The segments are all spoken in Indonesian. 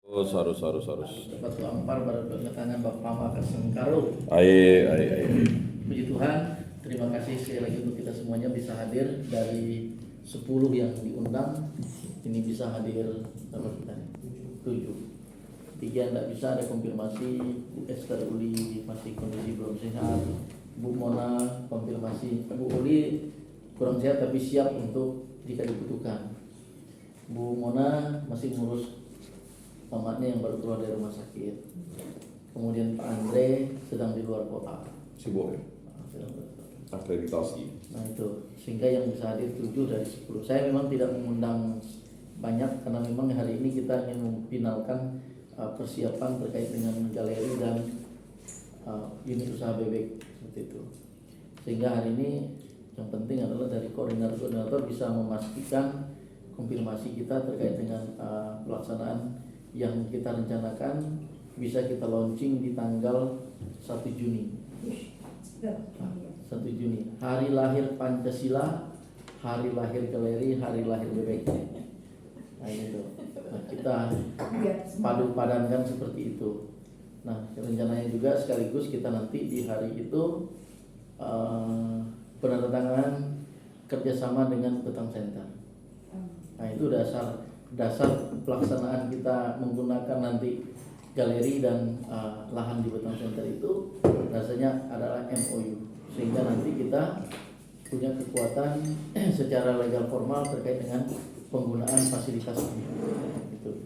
Harus. Batu Ampar berdatangan Bapak Makasengkaro. Ai. Puji Tuhan, terima kasih sekali lagi untuk kita semuanya bisa hadir dari 10 yang diundang. Ini bisa hadir berapa kita? 7. 3 tidak bisa, ada konfirmasi. Bu Esther Uli masih kondisi belum sehat. Bu Mona konfirmasi. Bu Uli kurang sehat tapi siap untuk jika dibutuhkan. Bu Mona masih ngurus mamaknya yang baru keluar dari rumah sakit. Kemudian Pak Andre sedang di luar kota. Sibuk ya? Akreditasi. Nah itu, sehingga yang bisa hadir 7 dari 10. Saya memang tidak mengundang banyak karena memang hari ini kita ingin memfinalkan persiapan terkait dengan galeri dan unit usaha bebek seperti itu. Sehingga hari ini yang penting adalah dari koordinator bisa memastikan konfirmasi kita terkait dengan pelaksanaan yang kita rencanakan bisa kita launching di tanggal 1 Juni. 1 Juni, hari lahir Pancasila, hari lahir galeri, hari lahir bebek. Nah itu, nah, kita padu padankan seperti itu. Nah rencananya juga sekaligus kita nanti di hari itu penandatanganan kerjasama dengan Betang Center. Nah itu dasar pelaksanaan kita menggunakan nanti galeri dan lahan di Betang Center itu rasanya adalah MOU, sehingga nanti kita punya kekuatan secara legal formal terkait dengan penggunaan fasilitas ini.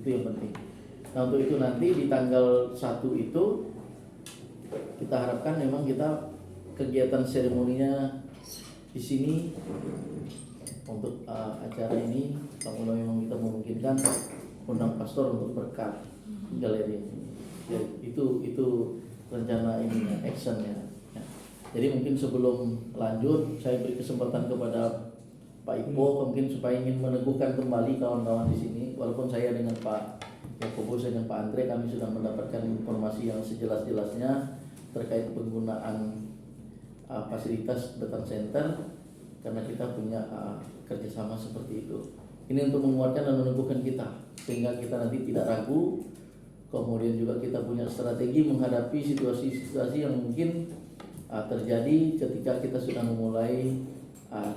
Itu yang penting. Nah untuk itu nanti di tanggal 1 itu kita harapkan memang kita kegiatan seremoninya di sini. Untuk acara ini, kalau memang kita memungkinkan undang pastor untuk berkat galeri ini. Ya, itu rencana ininya, actionnya. Ya. Jadi mungkin sebelum lanjut, saya beri kesempatan kepada Pak Ipo, mungkin supaya ingin meneguhkan kembali kawan-kawan di sini. Walaupun saya dengan Pak Yakobus dan Pak Andre kami sudah mendapatkan informasi yang sejelas-jelasnya terkait penggunaan fasilitas Betang Center. Karena kita punya kerjasama seperti itu. Ini untuk menguatkan dan meneguhkan kita, sehingga kita nanti tidak ragu. Kemudian juga kita punya strategi menghadapi situasi-situasi yang mungkin terjadi ketika kita sudah memulai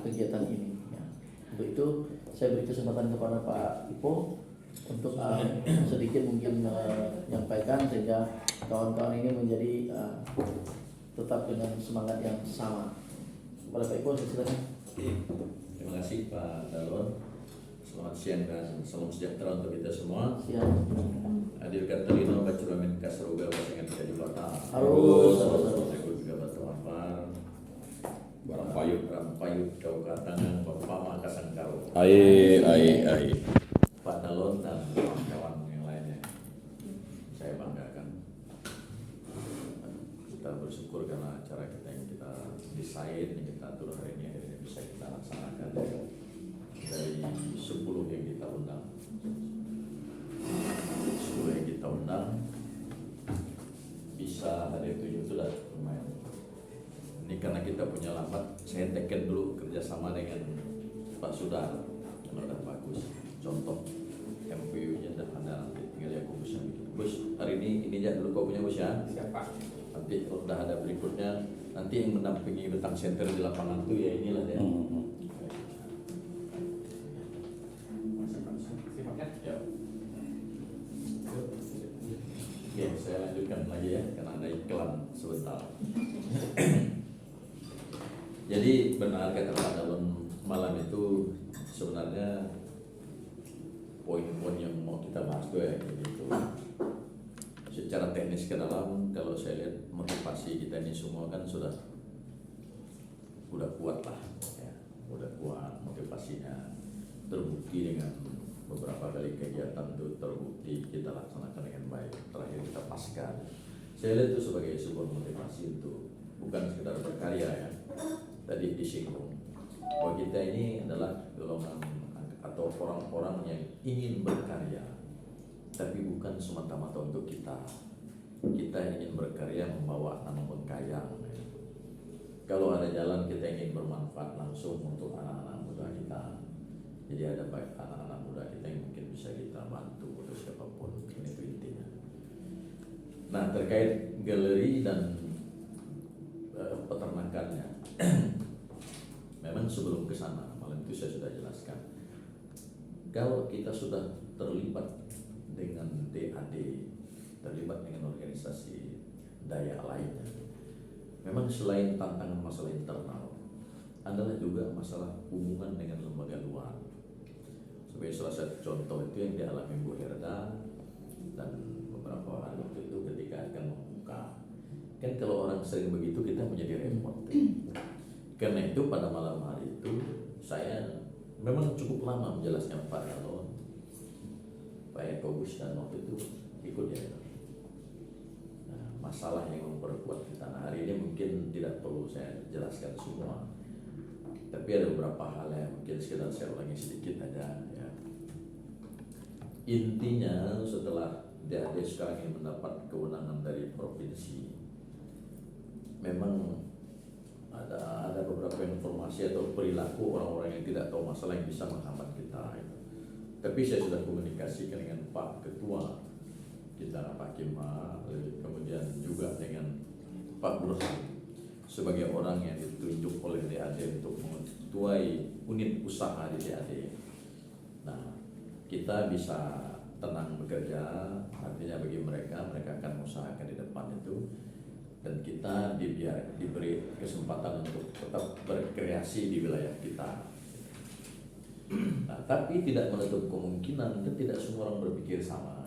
kegiatan ini. Ya. Untuk itu saya beri kesempatan kepada Pak Ipo untuk sedikit mungkin menyampaikan sehingga kawan-kawan ini menjadi tetap dengan semangat yang sama. Kepada Pak Ipo, silakan. Terima kasih Pak Dalon. Selamat siang dan salam sejahtera untuk kita semua. Siang. Hadir Katalino Bacuramin Kasroga Wasengan Kajulata. Harus. Aku juga Batu Ampar. Barang Payut Kau Katangan Bapak Makasengkaro. Ai. Pak Dalon dan kawan-kawan yang lainnya. Saya banggakan. Kita bersyukur karena acara kita yang kita desain, yang kita atur hari ini akhirnya bisa kita laksanakan dari 10 yang kita undang. 10 yang kita undang bisa hadir 7 itu sudah lumayan. Ini karena kita punya lambat, saya teken dulu kerjasama dengan Pak Sudar, yang udah bagus. Contoh MPU-nya dah ada, nanti tinggal ya Bus yang bikin. Bus, hari ini aja dulu kau punya Bus ya. Siapa? Nanti kalau udah ada berikutnya, nanti yang mendampingi Betang Center di lapangan itu ya inilah ya. Sifatnya? Ya. Oke, saya lanjutkan lagi ya, karena ada iklan sebentar. Jadi benar kata Pak Dalon, malam itu sebenarnya poin-poin yang mau kita bahas tuh ya gitu. Secara teknis ke dalam, kalau saya lihat motivasi kita ini semua kan sudah kuat lah, ya, udah kuat motivasinya, terbukti dengan beberapa kali kegiatan itu terbukti kita laksanakan dengan baik. Terakhir kita pasca, saya lihat itu sebagai sebuah motivasi untuk bukan sekedar berkarya ya. Tadi disinggung bahwa kita ini adalah golongan atau orang-orang yang ingin berkarya, tapi bukan semata-mata untuk kita. Kita ingin berkarya membawa nama Bengkayang. Kalau ada jalan kita ingin bermanfaat langsung untuk anak-anak muda kita. Jadi ada baik anak-anak muda kita yang mungkin bisa kita bantu atau siapapun. Ini itu Nah, terkait galeri dan peternakannya, memang sebelum ke sana malam itu saya sudah jelaskan, kalau kita sudah terlibat dengan DAD, terlibat dengan organisasi daya lainnya, memang selain tantangan masalah internal, adalah juga masalah hubungan dengan lembaga luar. Sebagai salah satu contoh itu yang dialami Bu Herda dan beberapa hari waktu itu ketika akan membuka. Kan kalau orang sering begitu kita menjadi repot. Karena itu pada malam hari itu saya memang cukup lama menjelaskan Pak Galon, Pak Yakobus, dan waktu itu ikut ya. Nah, masalah yang memperkuat kita. Nah, hari ini mungkin tidak perlu saya jelaskan semua, tapi ada beberapa hal yang mungkin sekedar saya ulangi sedikit aja ya. Intinya setelah DAD sekarang ini mendapat kewenangan dari provinsi, memang ada beberapa informasi atau perilaku orang-orang yang tidak tahu masalah yang bisa menghambat kita. Tapi saya sudah komunikasikan dengan Pak Ketua kita, Pak Kima, kemudian juga dengan Pak Burhan sebagai orang yang ditunjuk oleh DAD untuk mengetuai unit usaha di DAD. Nah, kita bisa tenang bekerja, artinya bagi mereka akan usahakan di depan itu, dan kita diberi kesempatan untuk tetap berkreasi di wilayah kita. Nah, tapi tidak menutup kemungkinan kan tidak semua orang berpikir sama.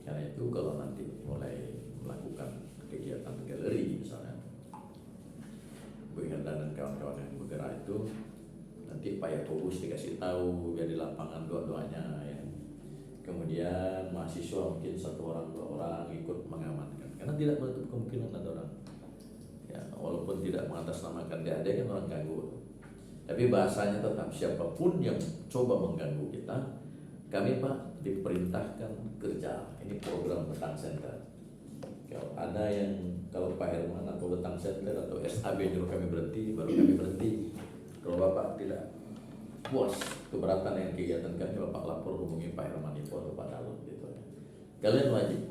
Karena itu kalau nanti mulai melakukan kegiatan galeri misalnya, Bu Herda dan kawan-kawan yang bergerak itu, nanti Pak Yakobus dikasih tahu biar di lapangan dua-duanya ya. Kemudian mahasiswa mungkin 1 orang 2 orang ikut mengamankan, karena tidak menutup kemungkinan ada orang ya, walaupun tidak mengatasnamakan DAD kan orang ganggu, tapi bahasanya tetap siapapun yang coba mengganggu kita, kami Pak diperintahkan kerja. Ini program Betang Center. Kalau ada yang, kalau Pak Herman atau Betang Center atau SAB nyuruh kami berhenti, baru kami berhenti. Kalau Bapak tidak puas, keberatan dengan kegiatan kami, Bapak lapor, hubungi Pak Herman Ipo atau Pak Dalun gitu ya. Kalian wajib,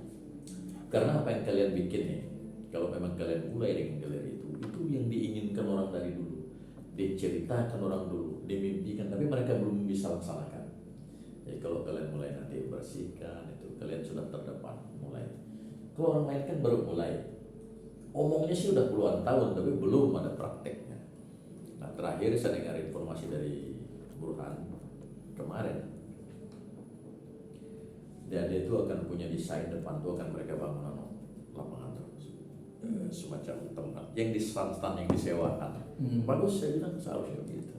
karena apa yang kalian bikin nih, kalau memang kalian mulai dengan galeri itu yang diinginkan orang dari dulu, diceritakan orang dulu, dimimpikan, tapi mereka belum bisa laksanakan. Jadi kalau kalian mulai nanti bersihkan itu, kalian sudah terdepan mulai. Kalau orang lain kan baru mulai, omongnya sih udah puluhan tahun, tapi belum ada prakteknya. Nah, terakhir saya dengar informasi dari Burhan kemarin, DAD itu akan punya desain depan itu, akan mereka bangun lapangan terus, semacam tempat yang di stand yang disewakan. Bagus, saya bilang seharusnya begitu.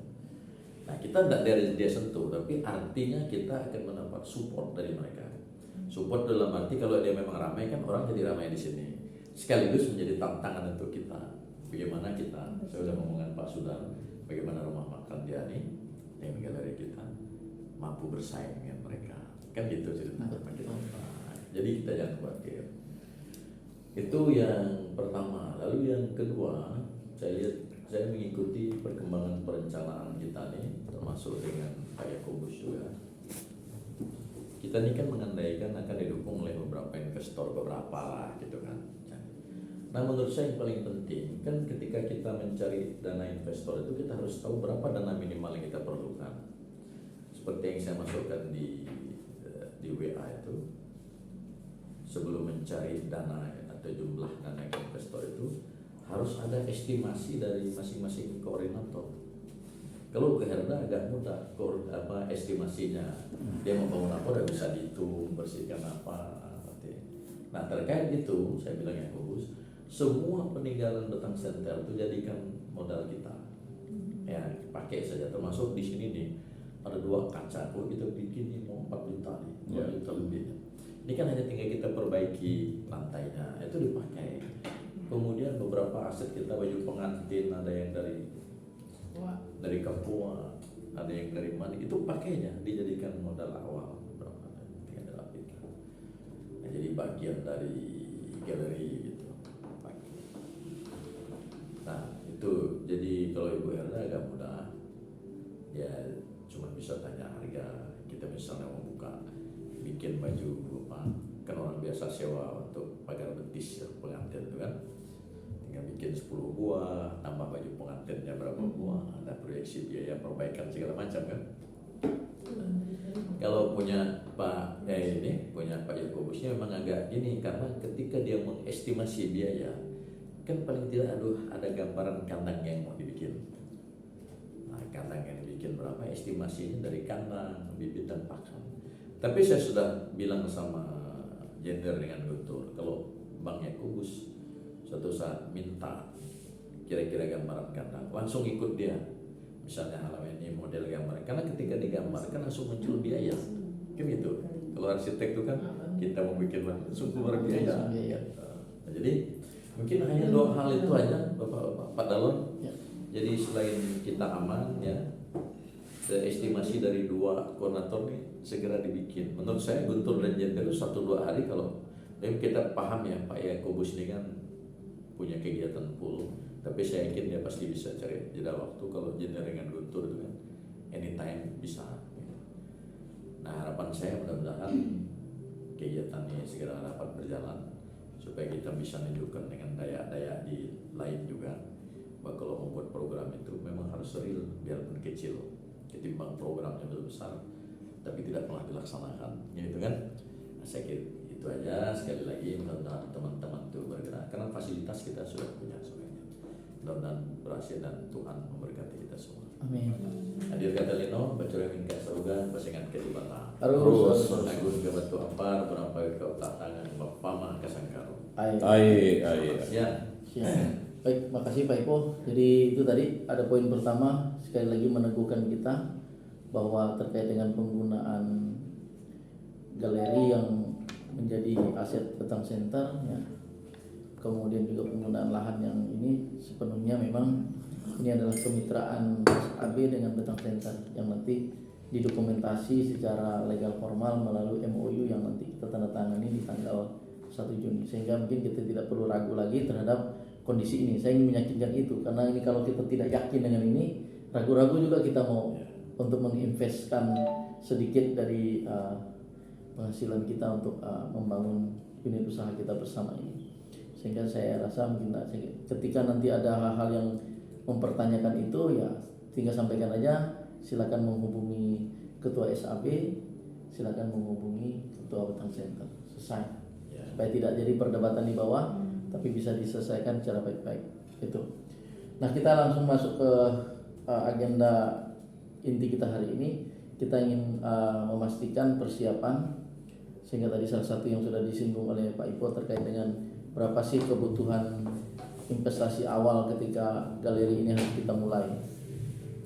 Nah, kita tidak dari dia sentuh, tapi artinya kita akan mendapat support dari mereka. Support dalam arti kalau dia memang ramai kan orang jadi ramai di sini. Sekaligus menjadi tantangan untuk kita. Bagaimana kita, saya sudah ngomongin Pak Sudar, bagaimana rumah makan dia nih yang galeri kita mampu bersaing dengan mereka. Kan gitu cerita. Jadi kita jangan khawatir. Itu yang pertama. Lalu yang kedua, saya mengikuti perkembangan perencanaan kita nih, termasuk dengan Pak Yakobus juga. Kita ini kan mengandaikan akan didukung oleh beberapa investor, beberapa lah gitu kan. Nah, menurut saya yang paling penting kan ketika kita mencari dana investor itu kita harus tahu berapa dana minimal yang kita perlukan. Seperti yang saya masukkan di WA itu, sebelum mencari dana atau jumlah dana investor itu harus ada estimasi dari masing-masing koordinator. Kalau ke Herda agak mudah estimasinya, dia mau bangun apa udah bisa dihitung, bersihkan apa. Nah, terkait itu saya bilang ya Bagus, semua peninggalan Betang Center itu jadikan modal kita. Ya, pakai saja, termasuk di sini nih ada 2 kaca, kalau kita bikin ini mau 4 juta nih, 2 juta lebih. Ini kan hanya tinggal kita perbaiki lantainya, itu dipakai. Kemudian beberapa aset kita, baju pengantin, ada yang dari Papua, ada yang dari mana, itu pakainya dijadikan modal awal berapa tinggal kita. Nah, jadi bagian dari galeri gitu. Nah, itu jadi kalau Ibu Herda agak mudah, ya cuma bisa tanya harga. Kita misalnya mau buka bikin baju apa, kan orang biasa sewa untuk pagar betis ya, pengantin itu kan. Tinggal bikin 10 buah, tambah baju pengantinnya berapa buah, ada proyeksi biaya perbaikan segala macam kan. Kalau punya punya Pak Yakobusnya memang agak gini, karena ketika dia mengestimasi biaya kan paling tidak ada gambaran kandang yang mau dibikin. Nah, kandang yang dibikin berapa, estimasinya dari kandang, bibit dan pakan. Tapi saya sudah bilang sama Jenderal dengan Guntur, kalau Bang Yakobus suatu saat minta kira-kira gambaran kandang, langsung ikut dia. Misalnya halaman ini model gambar, karena ketika digambar kan langsung muncul biaya, kan gitu. Kalau arsitek itu kan kita mau bikin langsung keluar biaya. Nah, jadi mungkin hanya 2 hal itu aja, Bapak Pak Dalon. Ya. Jadi selain kita aman ya, estimasi dari 2 koordinator nih segera dibikin. Menurut saya Guntur dan Jenderal 1-2 hari kalau kita paham ya Pak Yakobus ini kan punya kegiatan full. Tapi saya yakin dia pasti bisa cari jeda waktu. Kalau Jenderal dengan Guntur itu kan anytime bisa. Nah, harapan saya mudah-mudahan kegiatannya segera dapat berjalan supaya kita bisa menunjukkan dengan daya-daya di lain juga bahwa kalau membuat program itu memang harus real biarpun kecil ketimbang programnya besar tapi tidak pernah dilaksanakan, gitu kan. Nah, saya kira itu aja. Sekali lagi mudah-mudahan teman-teman itu bergerak karena fasilitas kita sudah punya semuanya. Mudah-mudahan berhasil dan Tuhan memberkati kita semua. Amin. Hadir kata Lino, baca mingkat sarugan, pasangan kedibata. Harus. Agun ke batu ampar, berapa ke otak tangan, bapama kasangkaro. Ai. Siap. Siap. Baik, makasih Pak Ipo. Jadi itu tadi ada poin pertama, sekali lagi meneguhkan kita bahwa terkait dengan penggunaan galeri yang menjadi aset Petang Center ya. Kemudian juga penggunaan lahan yang ini sepenuhnya memang ini adalah kemitraan AB dengan Petang Center yang nanti didokumentasi secara legal formal melalui MOU yang nanti kita tanda tangani di tanggal 1 Juni, sehingga mungkin kita tidak perlu ragu lagi terhadap kondisi ini. Saya ingin meyakinkan itu karena ini kalau kita tidak yakin dengan ini, ragu-ragu juga kita mau untuk menginvestkan sedikit dari penghasilan kita untuk membangun unit usaha kita bersama ini. Sehingga saya rasa mungkin ketika nanti ada hal-hal yang mempertanyakan itu ya tinggal sampaikan aja, silakan menghubungi ketua SAB, silakan menghubungi ketua Petang Center, selesai ya. Supaya tidak jadi perdebatan di bawah tapi bisa diselesaikan secara baik-baik itu. Nah, kita langsung masuk ke agenda inti kita hari ini. Kita ingin memastikan persiapan, sehingga tadi salah satu yang sudah disinggung oleh Pak Ipo terkait dengan berapa sih kebutuhan investasi awal ketika galeri ini harus kita mulai,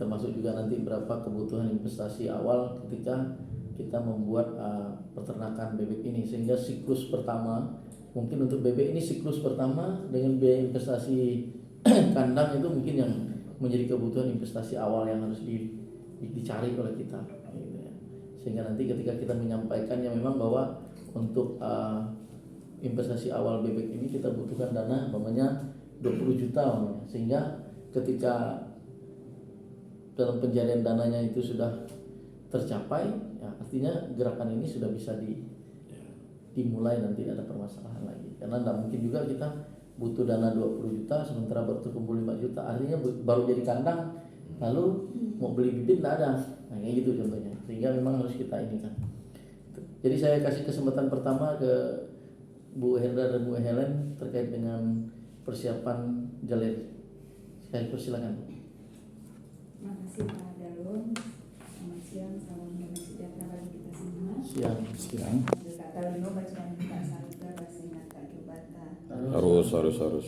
termasuk juga nanti berapa kebutuhan investasi awal ketika kita membuat peternakan bebek ini, sehingga siklus pertama mungkin untuk bebek ini siklus pertama dengan biaya investasi kandang itu mungkin yang menjadi kebutuhan investasi awal yang harus dicari oleh kita gitu ya. Sehingga nanti ketika kita menyampaikannya memang bahwa untuk investasi awal bebek ini kita butuhkan dana umpamanya 20 juta umpamanya. Sehingga ketika dalam pencarian dananya itu sudah tercapai ya, artinya gerakan ini sudah bisa dimulai dan tidak ada permasalahan lagi. Karena tidak mungkin juga kita butuh dana 20 juta sementara baru terkumpul 5 juta, artinya baru jadi kandang lalu mau beli bibit tidak ada. Nah, kayak gitu contohnya. Sehingga memang harus kita ini kan. Jadi saya kasih kesempatan pertama ke Bu Herda dan Bu Helen terkait dengan persiapan galeri. Saya persilakan. Terima kasih Pak Dalon. Selamat siang, salam damai sejahtera bagi kita semua. Siang. Kata Lino bacaan kita saruga bahasa ingat Kak Jubata. Harus.